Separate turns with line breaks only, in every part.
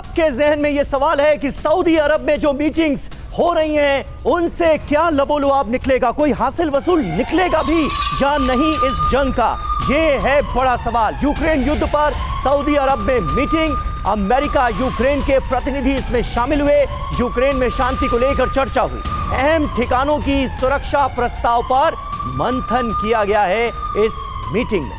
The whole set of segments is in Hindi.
आपके जहन में यह सवाल है कि सऊदी अरब में जो मीटिंग्स हो रही हैं उनसे क्या लबोलुआब निकलेगा, कोई हासिल वसूल निकलेगा भी या नहीं इस जंग का, यह है बड़ा सवाल। यूक्रेन युद्ध पर सऊदी अरब में मीटिंग, अमेरिका यूक्रेन के प्रतिनिधि इसमें शामिल हुए, यूक्रेन में शांति को लेकर चर्चा हुई, अहम ठिकानों की सुरक्षा प्रस्ताव पर मंथन किया गया है इस मीटिंग में।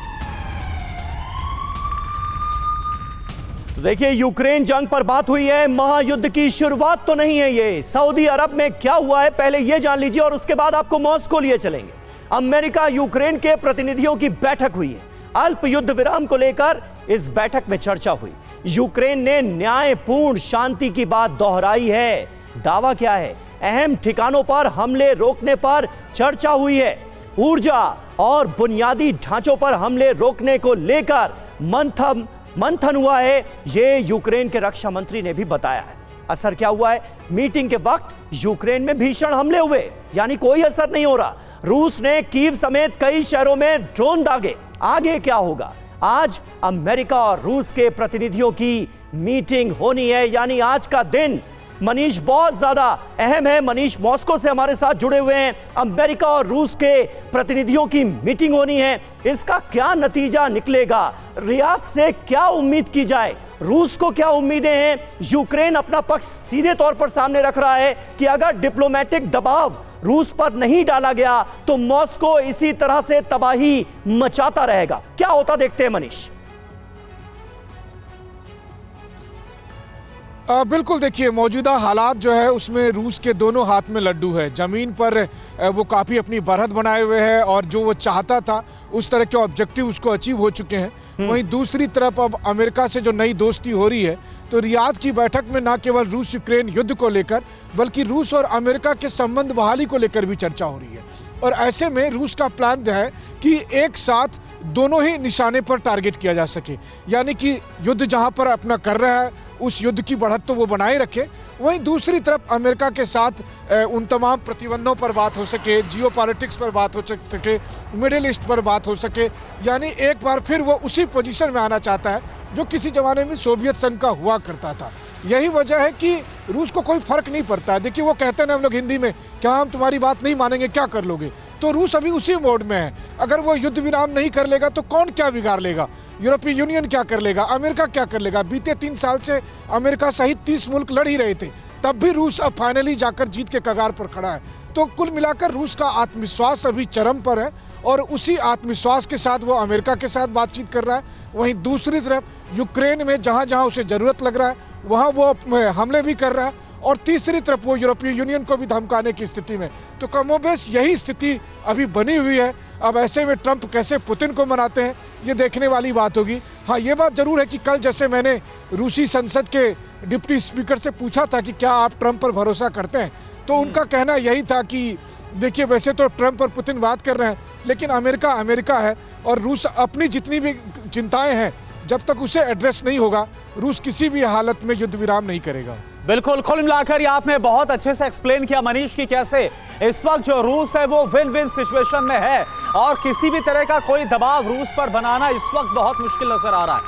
तो देखिए, यूक्रेन जंग पर बात हुई है, महायुद्ध की शुरुआत तो नहीं है ये। सऊदी अरब में क्या हुआ है पहले ये जान लीजिए और उसके बाद आपको मॉस्को लिए चलेंगे। अमेरिका यूक्रेन के प्रतिनिधियों की बैठक हुई है, अल्प युद्ध विराम को लेकर इस बैठक में चर्चा हुई। यूक्रेन ने न्यायपूर्ण शांति की बात दोहराई है। दावा क्या है? अहम ठिकानों पर हमले रोकने पर चर्चा हुई है। ऊर्जा और बुनियादी ढांचों पर हमले रोकने को लेकर मंथन हुआ है, ये यूक्रेन के रक्षा मंत्री ने भी बताया है। असर क्या हुआ है? मीटिंग के वक्त यूक्रेन में भीषण हमले हुए, यानी कोई असर नहीं हो रहा। रूस ने कीव समेत कई शहरों में ड्रोन दागे। आगे क्या होगा? आज अमेरिका और रूस के प्रतिनिधियों की मीटिंग होनी है, यानी आज का दिन मनीष बहुत ज्यादा अहम है। मनीष मॉस्को से हमारे साथ जुड़े हुए हैं। अमेरिका और रूस के प्रतिनिधियों की मीटिंग होनी है, इसका क्या नतीजा निकलेगा? रियाद से क्या उम्मीद की जाए? रूस को क्या उम्मीदें हैं? यूक्रेन अपना पक्ष सीधे तौर पर सामने रख रहा है कि अगर डिप्लोमेटिक दबाव रूस पर नहीं डाला गया तो मॉस्को इसी तरह से तबाही मचाता रहेगा। क्या होता देखते हैं मनीष।
बिल्कुल, देखिए, मौजूदा हालात जो है उसमें रूस के दोनों हाथ में लड्डू है। ज़मीन पर वो काफ़ी अपनी बढ़त बनाए हुए है और जो वो चाहता था उस तरह के ऑब्जेक्टिव उसको अचीव हो चुके हैं। वहीं दूसरी तरफ अब अमेरिका से जो नई दोस्ती हो रही है, तो रियाद की बैठक में न केवल रूस यूक्रेन युद्ध को लेकर बल्कि रूस और अमेरिका के संबंध बहाली को लेकर भी चर्चा हो रही है। और ऐसे में रूस का प्लान है कि एक साथ दोनों ही निशाने पर टारगेट किया जा सके, यानी कि युद्ध जहाँ पर अपना कर रहा है उस युद्ध की बढ़त तो वो बनाए रखे, वहीं दूसरी तरफ अमेरिका के साथ उन तमाम प्रतिबंधों पर बात हो सके, जियोपॉलिटिक्स पर बात हो सके, मिडिल ईस्ट पर बात हो सके। यानी एक बार फिर वो उसी पोजीशन में आना चाहता है जो किसी ज़माने में सोवियत संघ का हुआ करता था। यही वजह है कि रूस को कोई फर्क नहीं पड़ता है। देखिए, वो कहते हैं ना हम लोग हिंदी में, क्या हम तुम्हारी बात नहीं मानेंगे, क्या कर लोगे? तो रूस अभी उसी मोड में है। अगर वो युद्ध विराम नहीं कर लेगा तो कौन क्या बिगाड़ लेगा? यूरोपीय यूनियन क्या कर लेगा? अमेरिका क्या कर लेगा? बीते 3 साल से अमेरिका सहित 30 मुल्क लड़ ही रहे थे, तब भी रूस अब फाइनली जाकर जीत के कगार पर खड़ा है। तो कुल मिलाकर रूस का आत्मविश्वास अभी चरम पर है और उसी आत्मविश्वास के साथ वो अमेरिका के साथ बातचीत कर रहा है। वहीं दूसरी तरफ यूक्रेन में जहाँ जहाँ उसे ज़रूरत लग रहा है वहाँ वो हमले भी कर रहा है और तीसरी तरफ वो यूरोपीय यूनियन को भी धमकाने की स्थिति में। तो कमोबेश यही स्थिति अभी बनी हुई है। अब ऐसे में ट्रंप कैसे पुतिन को मनाते हैं ये देखने वाली बात होगी। हाँ, ये बात जरूर है कि कल जैसे मैंने रूसी संसद के डिप्टी स्पीकर से पूछा था कि क्या आप ट्रंप पर भरोसा करते हैं, तो उनका कहना यही था कि देखिए, वैसे तो ट्रंप और पुतिन बात कर रहे हैं लेकिन अमेरिका अमेरिका है और रूस अपनी जितनी भी चिंताएं हैं जब तक उसे एड्रेस नहीं होगा रूस किसी भी हालत में युद्ध विराम नहीं करेगा।
बिल्कुल, कुल मिलाकर आपने बहुत अच्छे से एक्सप्लेन किया मनीष की कैसे इस वक्त जो रूस है वो विन विन सिचुएशन में है और किसी भी तरह का कोई दबाव रूस पर बनाना इस वक्त बहुत मुश्किल नजर आ रहा है।